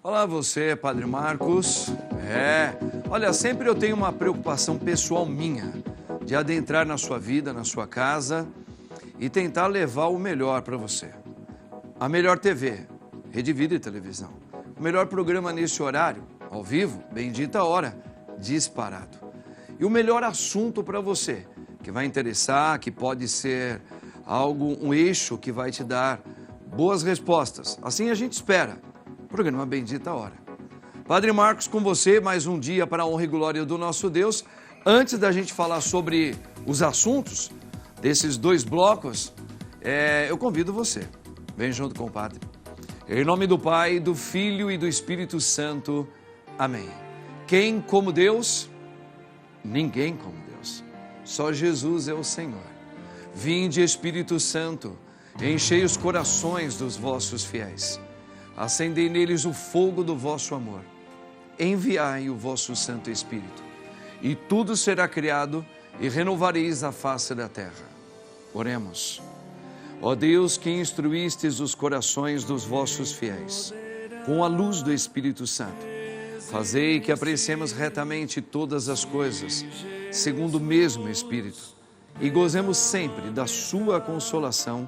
Olá você, Padre Marcos. Olha, sempre eu tenho uma preocupação pessoal minha de adentrar na sua vida, na sua casa e tentar levar o melhor para você. A melhor TV, Rede Vida e Televisão. O melhor programa nesse horário, ao vivo, bendita hora, disparado. E o melhor assunto para você, que vai interessar, que pode ser um eixo que vai te dar boas respostas. Assim a gente espera. Programa Bendita Hora. Padre Marcos com você, mais um dia para a honra e glória do nosso Deus. Antes da gente falar sobre os assuntos desses dois blocos, eu convido você. Vem junto com o Padre. Em nome do Pai, do Filho e do Espírito Santo. Amém. Quem como Deus? Ninguém como Deus. Só Jesus é o Senhor. Vinde, Espírito Santo, enchei os corações dos vossos fiéis. Acendei neles o fogo do vosso amor. Enviai o vosso Santo Espírito, e tudo será criado, e renovareis a face da terra. Oremos. Ó Deus, que instruístes os corações dos vossos fiéis, com a luz do Espírito Santo, fazei que apreciemos retamente todas as coisas, segundo o mesmo Espírito, e gozemos sempre da sua consolação,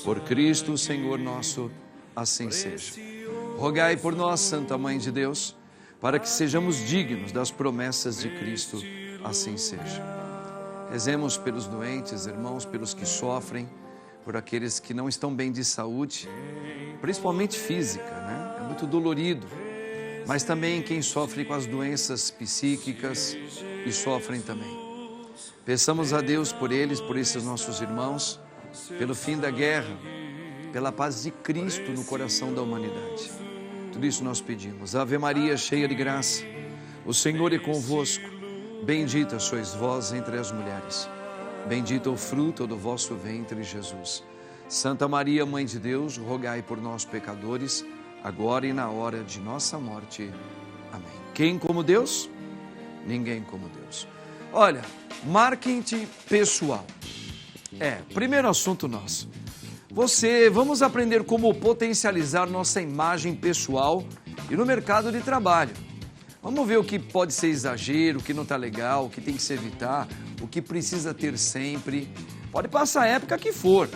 por Cristo, Senhor nosso. Assim seja. Rogai por nós, Santa Mãe de Deus, para que sejamos dignos das promessas de Cristo. Assim seja. Rezemos pelos doentes, irmãos, pelos que sofrem, por aqueles que não estão bem de saúde, principalmente física, né? É muito dolorido. Mas também quem sofre com as doenças psíquicas e sofrem também. Peçamos a Deus por eles, por esses nossos irmãos, pelo fim da guerra, pela paz de Cristo no coração da humanidade. Tudo isso nós pedimos. Ave Maria, cheia de graça, o Senhor é convosco. Bendita sois vós entre as mulheres. Bendito é o fruto do vosso ventre, Jesus. Santa Maria, Mãe de Deus, rogai por nós, pecadores, agora e na hora de nossa morte. Amém. Quem como Deus? Ninguém como Deus. Olha, marketing pessoal. Primeiro assunto nosso. Vamos aprender como potencializar nossa imagem pessoal e no mercado de trabalho. Vamos ver o que pode ser exagero, o que não está legal, o que tem que se evitar, o que precisa ter sempre. Pode passar a época que for.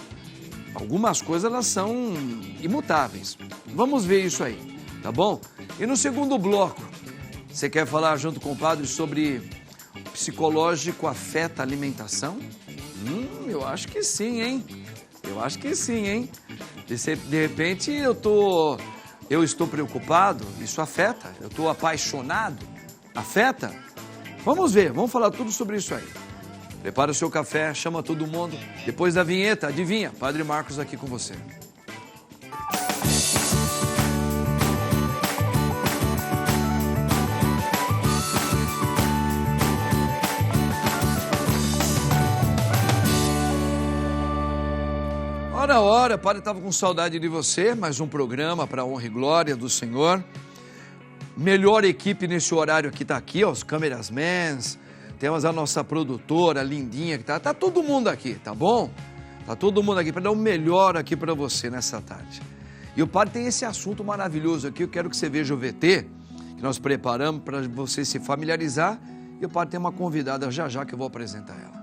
Algumas coisas elas são imutáveis. Vamos ver isso aí, tá bom? E no segundo bloco, você quer falar junto com o padre sobre psicológico afeta a alimentação? Eu acho que sim, hein? De repente eu estou preocupado, isso afeta. Eu estou apaixonado, afeta? Vamos ver, vamos falar tudo sobre isso aí. Prepara o seu café, chama todo mundo. Depois da vinheta, adivinha? Padre Marcos aqui com você. Ora, Padre estava com saudade de você, mais um programa para a honra e glória do Senhor. Melhor equipe nesse horário que está aqui, ó, os cameramans, temos a nossa produtora lindinha que tá todo mundo aqui, tá bom? Tá todo mundo aqui para dar o melhor aqui para você nessa tarde. E o Padre tem esse assunto maravilhoso aqui, eu quero que você veja o VT, que nós preparamos para você se familiarizar, e o Padre tem uma convidada já que eu vou apresentar ela.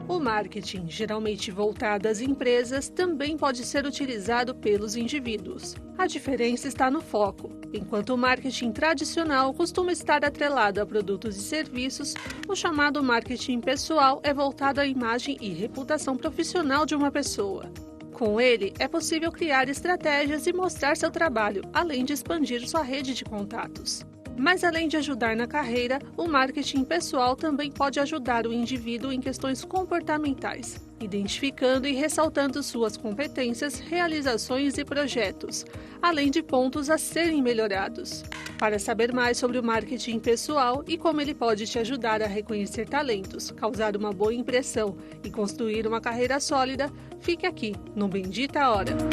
O marketing, geralmente voltado às empresas, também pode ser utilizado pelos indivíduos. A diferença está no foco. Enquanto o marketing tradicional costuma estar atrelado a produtos e serviços, o chamado marketing pessoal é voltado à imagem e reputação profissional de uma pessoa. Com ele, é possível criar estratégias e mostrar seu trabalho, além de expandir sua rede de contatos. Mas além de ajudar na carreira, o marketing pessoal também pode ajudar o indivíduo em questões comportamentais, identificando e ressaltando suas competências, realizações e projetos, além de pontos a serem melhorados. Para saber mais sobre o marketing pessoal e como ele pode te ajudar a reconhecer talentos, causar uma boa impressão e construir uma carreira sólida, fique aqui no Bendita Hora. Tá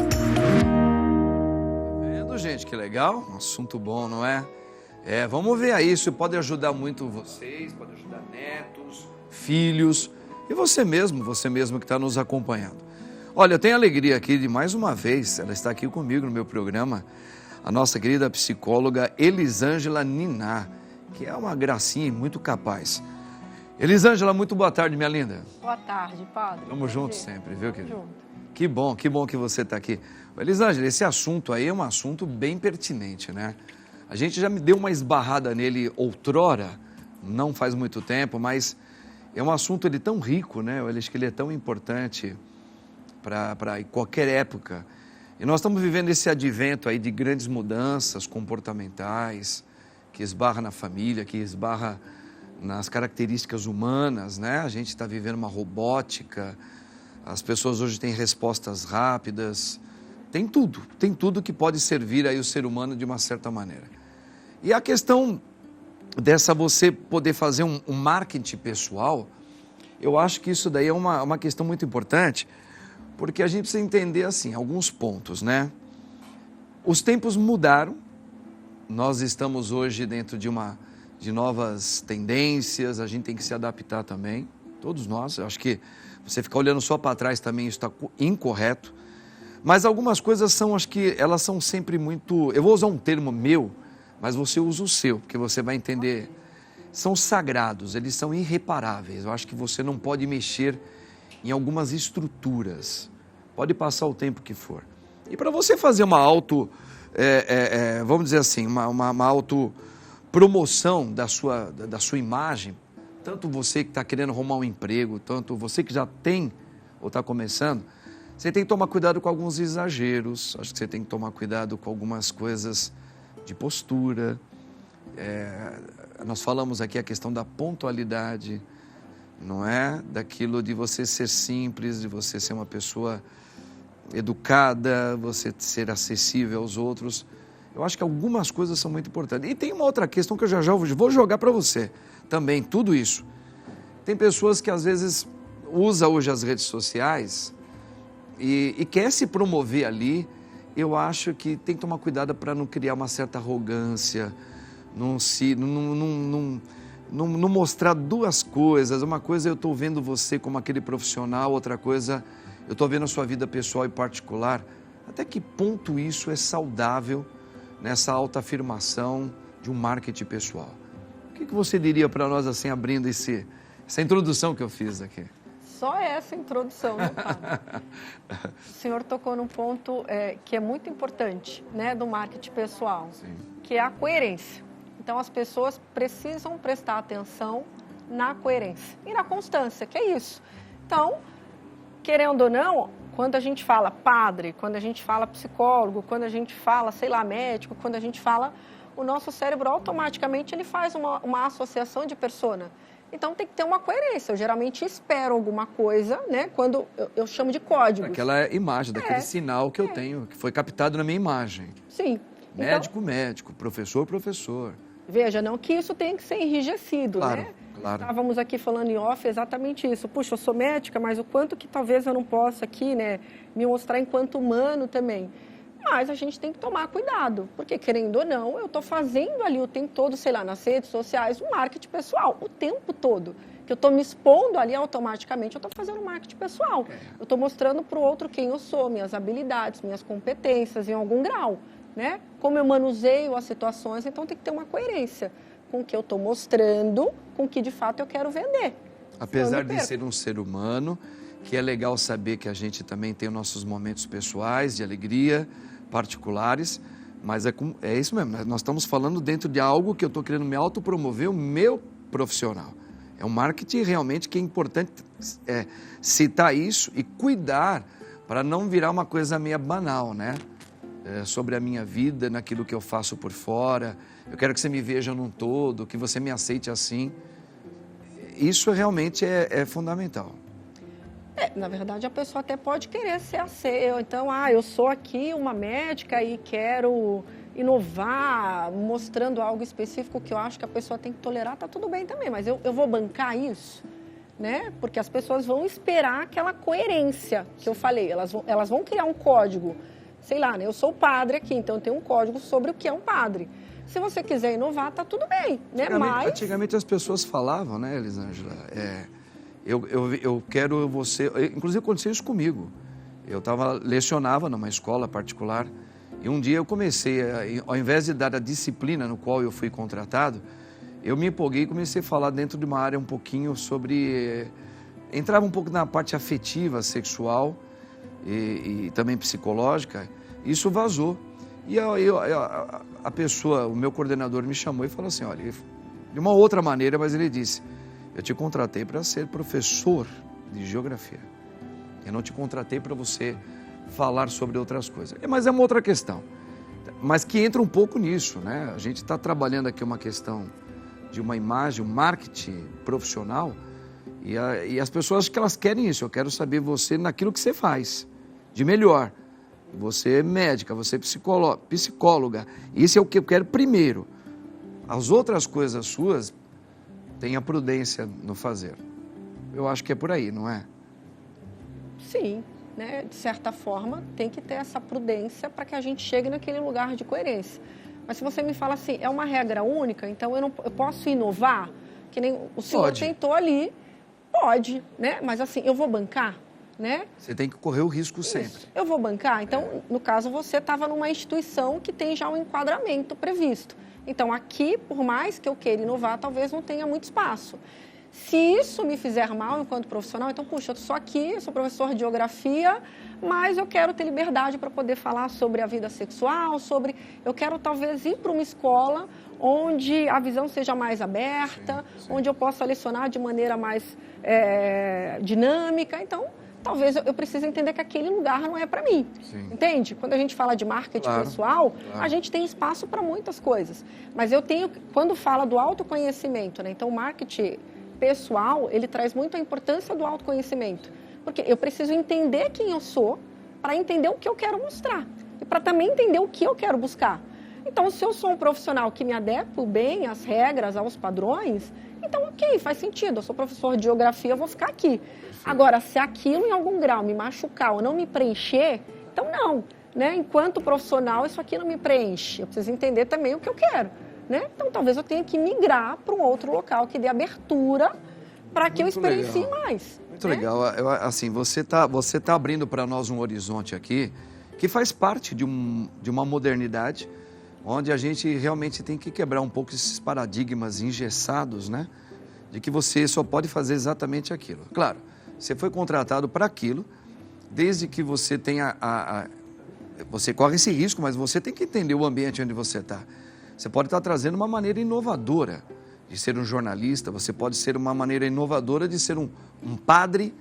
vendo, gente? Que legal? Um assunto bom, não é? Vamos ver aí, isso pode ajudar muito vocês, pode ajudar netos, filhos e você mesmo que está nos acompanhando. Olha, eu tenho alegria aqui de mais uma vez, ela está aqui comigo no meu programa, a nossa querida psicóloga Elisângela Niná, que é uma gracinha e muito capaz. Elisângela, muito boa tarde, minha linda. Boa tarde, padre. Tamo junto sempre, viu, querido? Junto. Que bom que você está aqui. Elisângela, esse assunto aí é um assunto bem pertinente, né? A gente já me deu uma esbarrada nele outrora, não faz muito tempo, mas é um assunto ele tão rico, né? Eu acho que ele é tão importante para qualquer época. E nós estamos vivendo esse advento aí de grandes mudanças comportamentais, que esbarra na família, que esbarra nas características humanas, né? A gente está vivendo uma robótica, as pessoas hoje têm respostas rápidas, tem tudo que pode servir aí o ser humano de uma certa maneira. E a questão dessa você poder fazer um marketing pessoal, eu acho que isso daí é uma questão muito importante, porque a gente precisa entender assim, alguns pontos, né? Os tempos mudaram, nós estamos hoje dentro de novas tendências, a gente tem que se adaptar também, todos nós. Eu acho que você ficar olhando só para trás também está incorreto, mas algumas coisas são, acho que elas são sempre muito, eu vou usar um termo meu, mas você usa o seu, porque você vai entender, são sagrados, eles são irreparáveis. Eu acho que você não pode mexer em algumas estruturas, pode passar o tempo que for. E para você fazer uma vamos dizer assim, uma autopromoção da sua imagem, tanto você que está querendo arrumar um emprego, tanto você que já tem ou está começando, você tem que tomar cuidado com alguns exageros, acho que você tem que tomar cuidado com algumas coisas de postura. Nós falamos aqui a questão da pontualidade, não é? Daquilo de você ser simples, de você ser uma pessoa educada, você ser acessível aos outros. Eu acho que algumas coisas são muito importantes. E tem uma outra questão que eu já vou jogar para você também, tudo isso. Tem pessoas que às vezes usam hoje as redes sociais e quer se promover ali. Eu acho que tem que tomar cuidado para não criar uma certa arrogância, não mostrar duas coisas. Uma coisa eu estou vendo você como aquele profissional, outra coisa eu estou vendo a sua vida pessoal e particular. Até que ponto isso é saudável nessa autoafirmação de um marketing pessoal? O que você diria para nós assim, abrindo essa introdução que eu fiz aqui? Só essa introdução, né, padre? O senhor tocou num ponto que é muito importante, né, do marketing pessoal, sim, que é a coerência. Então, as pessoas precisam prestar atenção na coerência e na constância, que é isso. Então, querendo ou não, quando a gente fala padre, quando a gente fala psicólogo, quando a gente fala, sei lá, médico, quando a gente fala, o nosso cérebro automaticamente ele faz uma associação de persona. Então tem que ter uma coerência. Eu geralmente espero alguma coisa, né? Quando eu chamo de códigos. Aquela imagem, daquele sinal que eu tenho, que foi captado na minha imagem. Sim. Médico, médico, professor, professor. Veja, não que isso tem que ser enrijecido, claro, né? Claro. Estávamos aqui falando em off exatamente isso. Puxa, eu sou médica, mas o quanto que talvez eu não possa aqui, né, me mostrar enquanto humano também. Mas a gente tem que tomar cuidado, porque querendo ou não, eu estou fazendo ali o tempo todo, sei lá, nas redes sociais, um marketing pessoal, o tempo todo. Que eu estou me expondo ali automaticamente, eu estou fazendo marketing pessoal. Eu estou mostrando para o outro quem eu sou, minhas habilidades, minhas competências em algum grau, né? Como eu manuseio as situações, então tem que ter uma coerência com o que eu estou mostrando, com o que de fato eu quero vender. Apesar de ser um ser humano, que é legal saber que a gente também tem os nossos momentos pessoais, de alegria, particulares, mas é isso mesmo, nós estamos falando dentro de algo que eu estou querendo me autopromover, o meu profissional. É um marketing realmente que é importante citar isso e cuidar para não virar uma coisa meio banal, né? Sobre a minha vida, naquilo que eu faço por fora. Eu quero que você me veja num todo, que você me aceite assim. Isso realmente é fundamental. Na verdade, a pessoa até pode querer ser aceita. Então, eu sou aqui uma médica e quero inovar, mostrando algo específico que eu acho que a pessoa tem que tolerar, tá tudo bem também, mas eu vou bancar isso, né? Porque as pessoas vão esperar aquela coerência que eu falei, elas vão criar um código, sei lá, né? Eu sou padre aqui, então eu tenho um código sobre o que é um padre. Se você quiser inovar, tá tudo bem, né? Antigamente as pessoas falavam, né, Elisângela? Eu quero você... Inclusive aconteceu isso comigo. Eu lecionava numa escola particular E um dia eu comecei, ao invés de dar a disciplina no qual eu fui contratado, eu me empolguei e comecei a falar dentro de uma área um pouquinho sobre... Entrava um pouco na parte afetiva, sexual e também psicológica. Isso vazou. E a pessoa, o meu coordenador me chamou e falou assim, olha, de uma outra maneira, mas ele disse, eu te contratei para ser professor de geografia. Eu não te contratei para você falar sobre outras coisas. Mas é uma outra questão. Mas que entra um pouco nisso, né? A gente está trabalhando aqui uma questão de uma imagem, um marketing profissional, e as pessoas acho que elas querem isso. Eu quero saber você naquilo que você faz, de melhor. Você é médica, você é psicóloga. Isso é o que eu quero primeiro. As outras coisas suas, tenha prudência no fazer. Eu acho que é por aí, não é? Sim, né? De certa forma, tem que ter essa prudência para que a gente chegue naquele lugar de coerência. Mas se você me fala assim, é uma regra única, então eu posso inovar? Que nem o senhor tentou ali, pode, né? Mas assim, eu vou bancar? Né? Você tem que correr o risco sempre. Isso. Eu vou bancar? Então, no caso, você estava numa instituição que tem já um enquadramento previsto. Então, aqui, por mais que eu queira inovar, talvez não tenha muito espaço. Se isso me fizer mal enquanto profissional, então, puxa, eu sou aqui, eu sou professor de geografia, mas eu quero ter liberdade para poder falar sobre a vida sexual, eu quero talvez ir para uma escola onde a visão seja mais aberta, sim. Onde eu possa lecionar de maneira mais dinâmica. Então, talvez eu precise entender que aquele lugar não é para mim, sim. Entende? Quando a gente fala de marketing pessoal, a gente tem espaço para muitas coisas. Mas quando fala do autoconhecimento, né? Então o marketing pessoal, ele traz muito a importância do autoconhecimento. Porque eu preciso entender quem eu sou para entender o que eu quero mostrar. E para também entender o que eu quero buscar. Então, se eu sou um profissional que me adequo bem às regras, aos padrões, então, ok, faz sentido. Eu sou professor de geografia, eu vou ficar aqui. Agora, se aquilo em algum grau me machucar ou não me preencher, então não. Né? Enquanto profissional, isso aqui não me preenche. Eu preciso entender também o que eu quero. Né? Então, talvez eu tenha que migrar para um outro local que dê abertura para que eu experiencie mais. Muito legal. Assim, você tá abrindo para nós um horizonte aqui que faz parte de uma modernidade onde a gente realmente tem que quebrar um pouco esses paradigmas engessados, né? De que você só pode fazer exatamente aquilo. Claro, você foi contratado para aquilo, desde que você tenha você corre esse risco, mas você tem que entender o ambiente onde você está. Você pode estar trazendo uma maneira inovadora de ser um jornalista, você pode ser uma maneira inovadora de ser um padre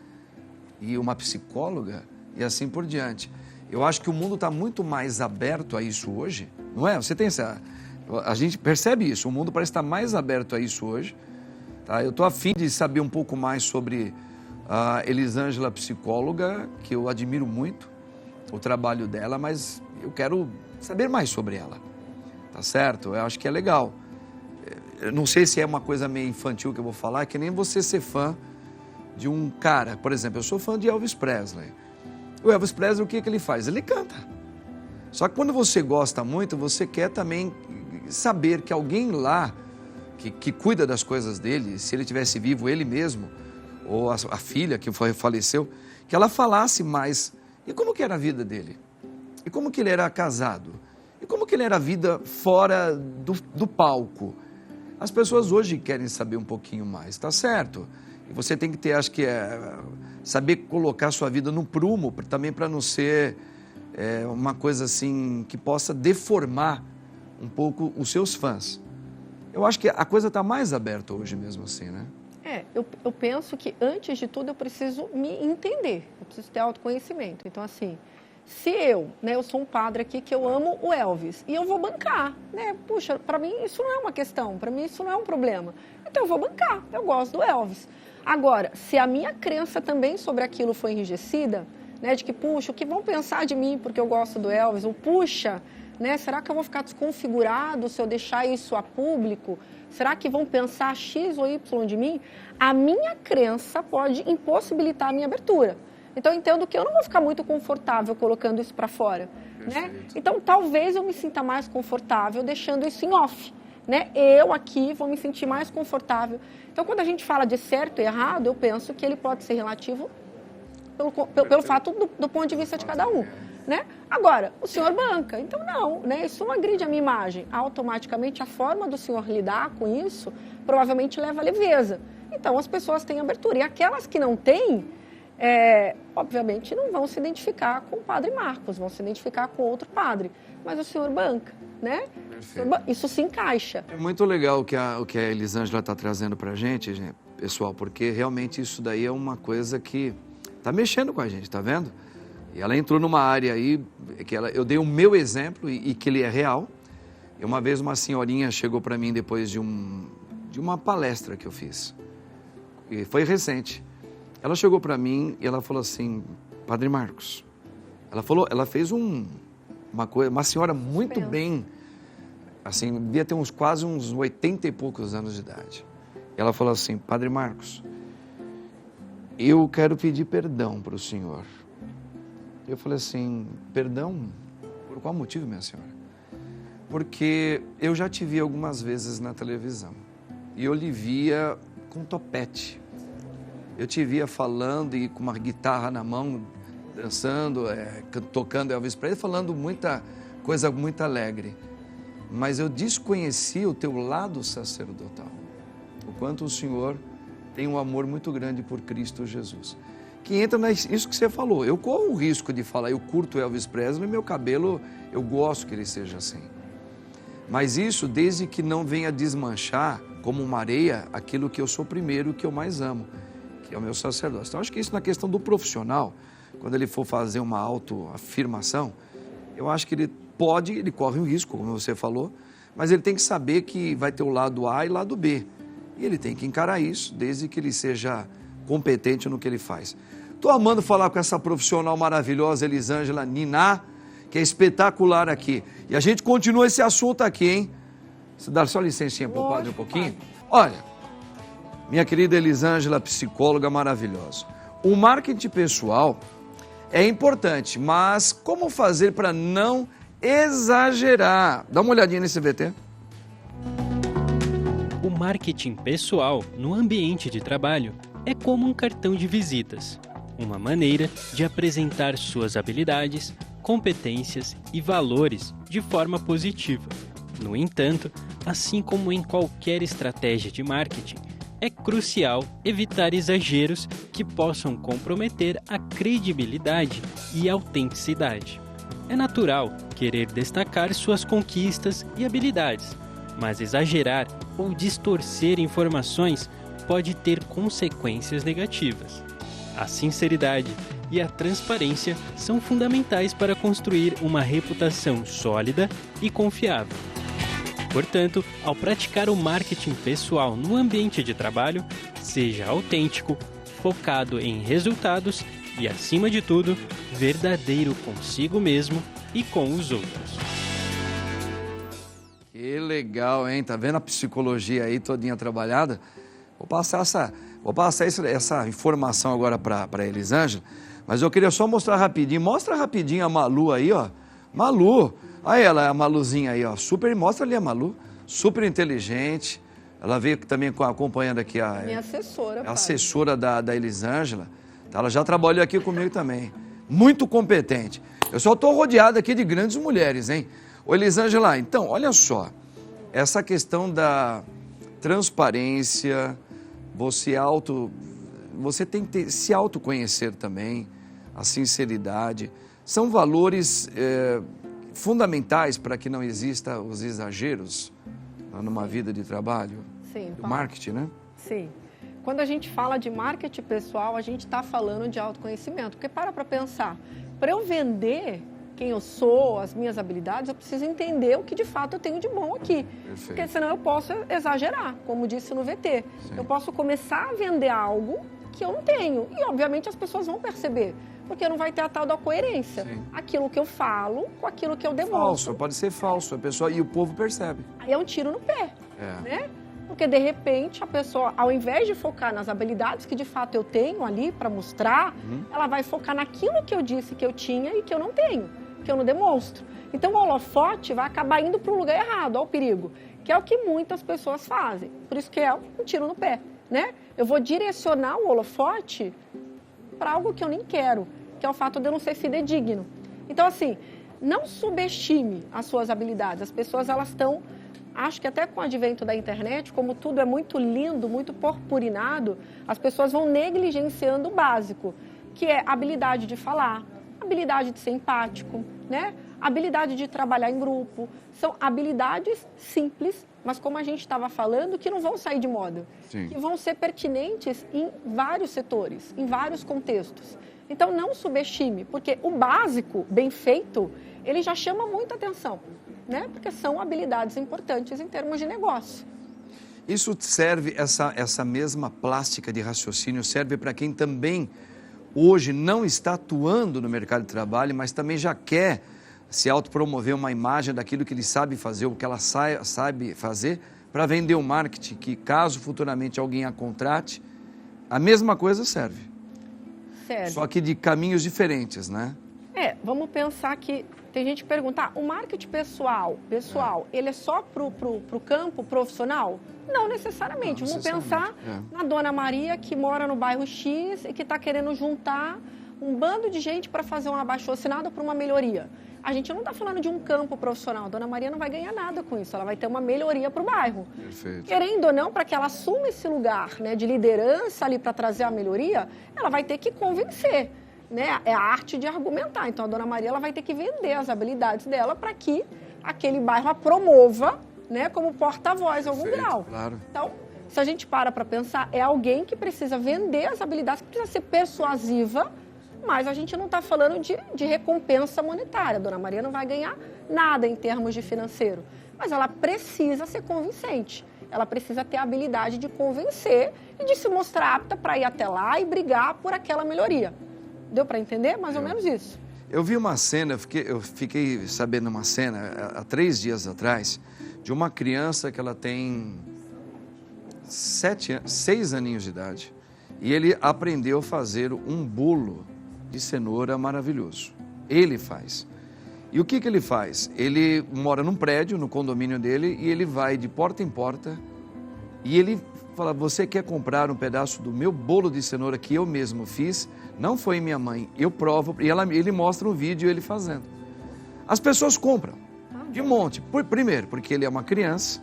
e uma psicóloga e assim por diante. Eu acho que o mundo está muito mais aberto a isso hoje, não é? Você tem a gente percebe isso, o mundo parece estar mais aberto a isso hoje. Tá? Eu estou a fim de saber um pouco mais sobre a Elisângela, psicóloga, que eu admiro muito, o trabalho dela, mas eu quero saber mais sobre ela, tá certo? Eu acho que é legal. Eu não sei se é uma coisa meio infantil que eu vou falar, é que nem você ser fã de um cara. Por exemplo, eu sou fã de Elvis Presley. O Elvis Presley, o que ele faz? Ele canta. Só que quando você gosta muito, você quer também saber que alguém lá, que cuida das coisas dele, se ele tivesse vivo, ele mesmo, ou a filha que faleceu, que ela falasse mais. E como que era a vida dele? E como que ele era casado? E como que ele era a vida fora do palco? As pessoas hoje querem saber um pouquinho mais, tá certo? E você tem que ter, acho que saber colocar sua vida no prumo, também para não ser uma coisa assim que possa deformar um pouco os seus fãs. Eu acho que a coisa está mais aberta hoje mesmo assim, né? Eu penso que antes de tudo eu preciso me entender, eu preciso ter autoconhecimento. Então assim, se eu sou um padre aqui que eu amo o Elvis e eu vou bancar, né? Puxa, para mim isso não é uma questão, para mim isso não é um problema. Então eu vou bancar, eu gosto do Elvis. Agora, se a minha crença também sobre aquilo foi enrijecida, né? De que, puxa, o que vão pensar de mim porque eu gosto do Elvis? Ou, puxa, né? Será que eu vou ficar desconfigurado se eu deixar isso a público? Será que vão pensar X ou Y de mim? A minha crença pode impossibilitar a minha abertura. Então, eu entendo que eu não vou ficar muito confortável colocando isso para fora, né? Então, talvez eu me sinta mais confortável deixando isso em off, né? Eu aqui vou me sentir mais confortável. Então, quando a gente fala de certo e errado, eu penso que ele pode ser relativo pelo fato do ponto de vista de cada um, né? Agora, o senhor banca. Então, não, né? Isso não agride a minha imagem. Automaticamente, a forma do senhor lidar com isso provavelmente leva a leveza. Então, as pessoas têm abertura. E aquelas que não têm, obviamente, não vão se identificar com o padre Marcos, vão se identificar com outro padre. Mas o senhor banca, né? Isso se encaixa. É muito legal o que a Elisângela está trazendo para a gente, pessoal, porque realmente isso daí é uma coisa que está mexendo com a gente, tá vendo? E ela entrou numa área aí, que eu dei o meu exemplo e que ele é real. E uma vez uma senhorinha chegou para mim depois de uma palestra que eu fiz. E foi recente. Ela chegou para mim e ela falou assim, Padre Marcos, ela fez uma senhora muito bem, assim, devia ter quase uns 80 e poucos anos de idade. Ela falou assim, Padre Marcos, eu quero pedir perdão para o senhor. Eu falei assim, perdão? Por qual motivo, minha senhora? Porque eu já te vi algumas vezes na televisão e eu lhe via com topete. Eu te via falando e com uma guitarra na mão, dançando, tocando Elvis Presley, falando muita coisa muito alegre. Mas eu desconheci o teu lado sacerdotal. O quanto o senhor tem um amor muito grande por Cristo Jesus. Que entra nisso que você falou. Eu corro o risco de falar, eu curto Elvis Presley, meu cabelo, eu gosto que ele seja assim. Mas isso desde que não venha desmanchar, como uma areia, aquilo que eu sou primeiro, que eu mais amo, que é o meu sacerdócio. Então, acho que isso na questão do profissional, quando ele for fazer uma autoafirmação, eu acho que ele corre um risco, como você falou, mas ele tem que saber que vai ter o lado A e o lado B. E ele tem que encarar isso, desde que ele seja competente no que ele faz. Estou amando falar com essa profissional maravilhosa, Elisângela Niná, que é espetacular aqui. E a gente continua esse assunto aqui, hein? Você dá só licencinha para o padre um pouquinho? Olha, minha querida Elisângela, psicóloga maravilhosa. O marketing pessoal é importante, mas como fazer para não exagerar? Dá uma olhadinha nesse VT. O marketing pessoal no ambiente de trabalho é como um cartão de visitas, uma maneira de apresentar suas habilidades, competências e valores de forma positiva. No entanto, assim como em qualquer estratégia de marketing, é crucial evitar exageros que possam comprometer a credibilidade e autenticidade. É natural querer destacar suas conquistas e habilidades, mas exagerar ou distorcer informações pode ter consequências negativas. A sinceridade e a transparência são fundamentais para construir uma reputação sólida e confiável. Portanto, ao praticar o marketing pessoal no ambiente de trabalho, seja autêntico, focado em resultados e, acima de tudo, verdadeiro consigo mesmo e com os outros. Que legal, hein? Tá vendo a psicologia aí todinha trabalhada? Vou passar essa informação agora para a Elisângela, mas eu queria só mostrar rapidinho. Mostra rapidinho a Malu aí, ó. Malu, aí ela, a Maluzinha aí, ó. Mostra ali a Malu, super inteligente. Ela veio também acompanhando aqui a minha assessora, a assessora da Elisângela. Ela já trabalhou aqui comigo também. Muito competente. Eu só estou rodeado aqui de grandes mulheres, hein? Ô, Elisângela, então, olha só. Essa questão da transparência, você tem que se autoconhecer também, a sinceridade, são valores fundamentais para que não exista os exageros numa vida de trabalho. Sim, do marketing, né? Sim. Quando a gente fala de marketing pessoal, a gente está falando de autoconhecimento, porque para pensar, para eu vender quem eu sou, as minhas habilidades, eu preciso entender o que de fato eu tenho de bom aqui. Perfeito. Porque senão eu posso exagerar, como disse no VT. Sim. Eu posso começar a vender algo que eu não tenho. E, obviamente, as pessoas vão perceber, porque não vai ter a tal da coerência. Sim. Aquilo que eu falo com aquilo que eu demonstro. Falso, pode ser falso, a pessoa, e o povo percebe. Aí é um tiro no pé, né? Porque, de repente, a pessoa, ao invés de focar nas habilidades que, de fato, eu tenho ali para mostrar, ela vai focar naquilo que eu disse que eu tinha e que eu não tenho, que eu não demonstro. Então, o holofote vai acabar indo para o lugar errado, ao perigo, que é o que muitas pessoas fazem. Por isso que é um tiro no pé, né? Eu vou direcionar o holofote para algo que eu nem quero, que é o fato de eu não ser fidedigno. Então, assim, não subestime as suas habilidades. As pessoas, elas estão, acho que até com o advento da internet, como tudo é muito lindo, muito purpurinado, as pessoas vão negligenciando o básico, que é a habilidade de falar, habilidade de ser empático, né? Habilidade de trabalhar em grupo. São habilidades simples, mas como a gente estava falando, que não vão sair de moda. Sim. Que vão ser pertinentes em vários setores, em vários contextos. Então, não subestime, porque o básico, bem feito, ele já chama muita atenção, né? Porque são habilidades importantes em termos de negócio. Isso serve, essa mesma plástica de raciocínio serve para quem também hoje não está atuando no mercado de trabalho, mas também já quer se autopromover uma imagem daquilo que ele sabe fazer, o que ela sabe fazer, para vender o marketing, que caso futuramente alguém a contrate, a mesma coisa serve. Serve. Só que de caminhos diferentes, né? Vamos pensar que tem gente que pergunta, o marketing pessoal, ele é só para o campo profissional? Não necessariamente. Vamos pensar na Dona Maria, que mora no bairro X e que está querendo juntar um bando de gente para fazer um abaixo-assinado para uma melhoria. A gente não está falando de um campo profissional. A Dona Maria não vai ganhar nada com isso. Ela vai ter uma melhoria para o bairro. Perfeito. Querendo ou não, para que ela assuma esse lugar, né, de liderança ali para trazer a melhoria, ela vai ter que convencer, né? É a arte de argumentar. Então, a Dona Maria ela vai ter que vender as habilidades dela para que aquele bairro a promova, né, como porta-voz em algum grau. Claro. Então, se a gente para pensar, é alguém que precisa vender as habilidades, que precisa ser persuasiva, mas a gente não está falando de recompensa monetária. A Dona Maria não vai ganhar nada em termos de financeiro, mas ela precisa ser convincente. Ela precisa ter a habilidade de convencer e de se mostrar apta para ir até lá e brigar por aquela melhoria. Deu para entender? Mais ou menos isso. Eu vi uma cena, eu fiquei sabendo uma cena há 3 dias atrás, de uma criança que ela tem 6 aninhos de idade. E ele aprendeu a fazer um bolo de cenoura maravilhoso. Ele faz. E o que ele faz? Ele mora num prédio, no condomínio dele, e ele vai de porta em porta e ele fala, você quer comprar um pedaço do meu bolo de cenoura que eu mesmo fiz? Não foi minha mãe, eu provo. E ele mostra um vídeo ele fazendo. As pessoas compram, de monte. Primeiro, porque ele é uma criança,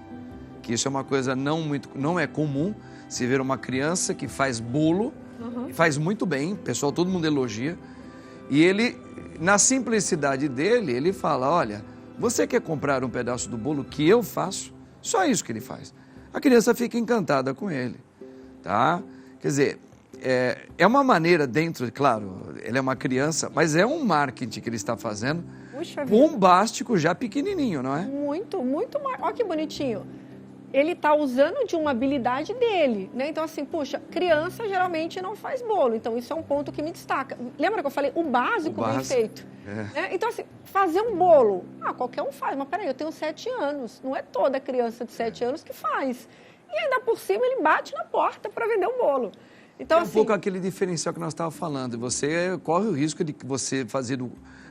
que isso é uma coisa não é comum, se ver uma criança que faz bolo, e faz muito bem, o pessoal, todo mundo elogia. E ele, na simplicidade dele, ele fala, olha, você quer comprar um pedaço do bolo que eu faço? Só isso que ele faz. A criança fica encantada com ele, tá? Quer dizer, é uma maneira dentro, claro, ele é uma criança, mas é um marketing que ele está fazendo, bombástico, já pequenininho, não é? Muito, muito mais. Olha que bonitinho. Ele está usando de uma habilidade dele, né? Então, assim, puxa, criança geralmente não faz bolo, então isso é um ponto que me destaca. Lembra que eu falei o básico bem feito? Né? Então, assim, fazer um bolo, qualquer um faz, mas peraí, eu tenho 7 anos, não é toda criança de 7 anos que faz. E ainda por cima ele bate na porta para vender um bolo. Então, assim, pouco aquele diferencial que nós estávamos falando, você corre o risco de você fazer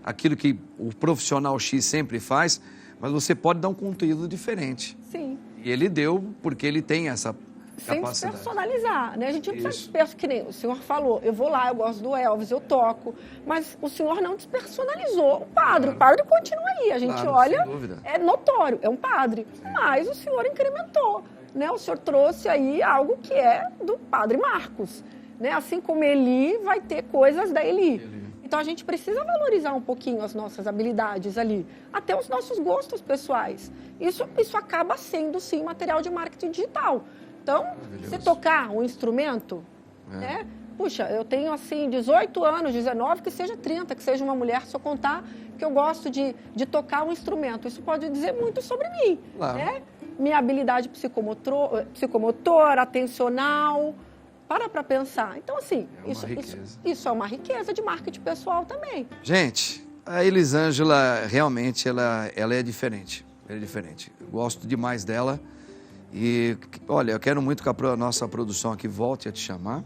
aquilo que o profissional X sempre faz, mas você pode dar um conteúdo diferente. Sim. E ele deu porque ele tem essa capacidade. Sem personalizar, né? A gente não precisa dispersar, que nem o senhor falou, eu vou lá, eu gosto do Elvis, eu toco, mas o senhor não despersonalizou o padre. O padre continua aí, a gente olha, é notório, é um padre, mas o senhor incrementou, né? O senhor trouxe aí algo que é do padre Marcos, né? Assim como Eli vai ter coisas da Eli. Então, a gente precisa valorizar um pouquinho as nossas habilidades ali, até os nossos gostos pessoais. Isso acaba sendo, sim, material de marketing digital. Então, você tocar um instrumento, né? Puxa, eu tenho, assim, 18 anos, 19, que seja 30, que seja uma mulher, se eu contar que eu gosto de tocar um instrumento. Isso pode dizer muito sobre mim, né? Minha habilidade psicomotora, atencional... Para pensar. Então, assim, isso é uma riqueza de marketing pessoal também. Gente, a Elisângela, realmente, ela é diferente. Ela é diferente. Eu gosto demais dela. E, olha, eu quero muito que a nossa produção aqui volte a te chamar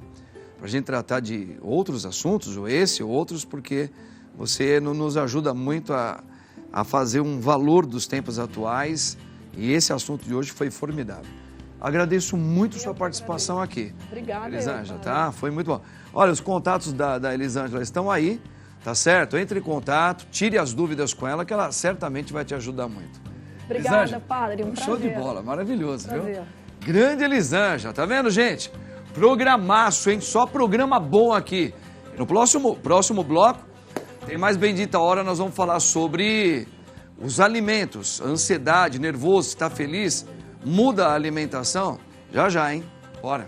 para a gente tratar de outros assuntos, ou esse, ou outros, porque você nos ajuda muito a fazer um valor dos tempos atuais. E esse assunto de hoje foi formidável. Agradeço muito sua participação aqui. Obrigada, Elisângela, tá? Foi muito bom. Olha, os contatos da Elisângela estão aí. tá certo? Entre em contato, tire as dúvidas com ela, que ela certamente vai te ajudar muito. Obrigada, Elisângela, padre, um show de prazer. bola, maravilhoso, Prazer. viu? Grande Elisângela, tá vendo, gente? Programaço, hein? Só programa bom aqui. No próximo bloco, tem mais Bendita Hora, nós vamos falar sobre os alimentos, ansiedade, nervoso, está feliz, muda a alimentação? Já, hein? Bora.